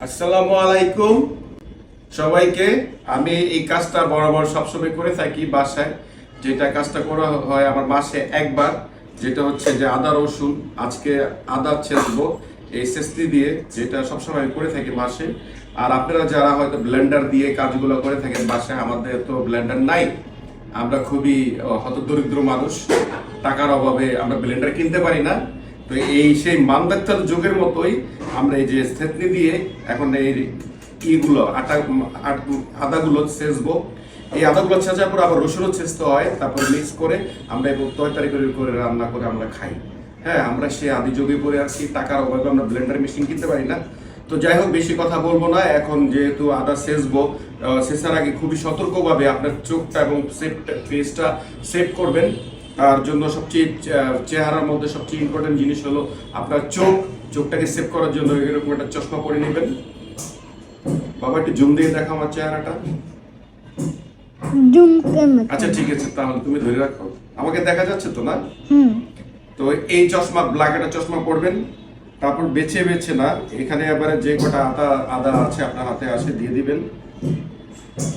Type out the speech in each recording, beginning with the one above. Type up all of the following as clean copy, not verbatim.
আসসালামু আলাইকুম সবাইকে। আমি এই কাজটা বরাবর সবসময় করে থাকি বাসায়। যেটা কাজটা করা হয় আমার মাসে একবার, যেটা হচ্ছে যে আদা রসুন। আজকে আদা ছেঁচবো এই ছেঁচনি দিয়ে, যেটা সবসময় আমি করে থাকি মাসে। আর আপনারা যারা হয়তো ব্লেন্ডার দিয়ে কাজগুলো করে থাকেন বাসায়, আমাদের তো ব্লেন্ডার নাই। আমরা খুবই হতদরিদ্র মানুষ, টাকার অভাবে আমরা ব্লেন্ডার কিনতে পারি না। তো এই সেই মানদাক্তার যুগের মতোই আমরা এই যে ছেঁচনি দিয়ে এখন এই ইগুলো আদাগুলো ছেঁচবো। এই আদাগুলো ছেঁচার পর আবার রসুনও ছেঁচতে হয়, তারপর মিক্স করে আমরা এবং তরকারি করে রান্না করে আমরা খাই। হ্যাঁ, আমরা সে আদি যুগে পড়ে আছি, টাকার অভাবে আমরা ব্লেন্ডার মেশিন কিনতে পারি না। তো যাই হোক, বেশি কথা বলবো না। এখন যেহেতু আদা ছেঁচবো, ছেঁচার আগে খুবই সতর্কভাবে আপনার চোখটা এবং ফেসটা সেভ করবেন। তার জন্য সবচেয়ে চেহারার মধ্যে সবচেয়ে ইম্পর্টেন্ট জিনিস হলো আপনার চোখটাকে সেভ করার জন্য এরকম একটা চশমা পরে নেবেন। বাবা একটু জুম দিয়ে দেখো আমার চেহারাটা। আচ্ছা ঠিক আছে, তাহলে তুমি ধরে রাখো, আমাকে দেখা যাচ্ছে তো না? তো এই চশমা, ব্ল্যাক একটা চশমা পরবেন। তারপর বেছে বেছে না, এখানে এবারে যে কটা আদা আছে আপনার হাতে আসে দিয়ে দিবেন।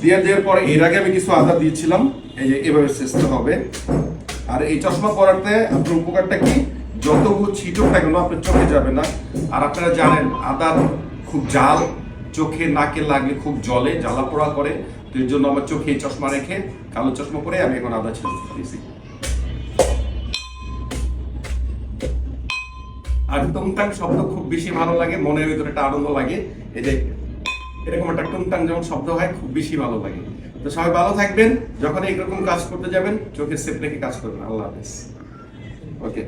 দেওয়ার পরে এর আগে আমি কিছু আদা দিয়েছিলাম, এই যে এভাবে ছেঁচতে হবে। আর এই চশমা পরাতে আপনার উপকারটা কি, যতগুলো ছিটক না কেন আপনার চোখে যাবে না। আর আপনারা জানেন আদা খুব জাল, চোখে নাকে লাগলে খুব জ্বলে, জ্বালা পোড়া করে। তো এর জন্য আমার চোখে চশমা রেখে, কালো চশমা পরে আমি এখন আদা ছেঁচতেছি। আর টুংটাং শব্দ খুব বেশি ভালো লাগে, মনের ভিতরে একটা আনন্দ লাগে। এই যে এরকম একটা টুংটাং যেমন শব্দ হয়, খুব বেশি ভালো লাগে। তো সবাই ভালো থাকবেন, যখন এইরকম কাজ করতে যাবেন চোখে সেপ রেখে কাজ করবেন। আল্লাহ হাফেজ। ওকে।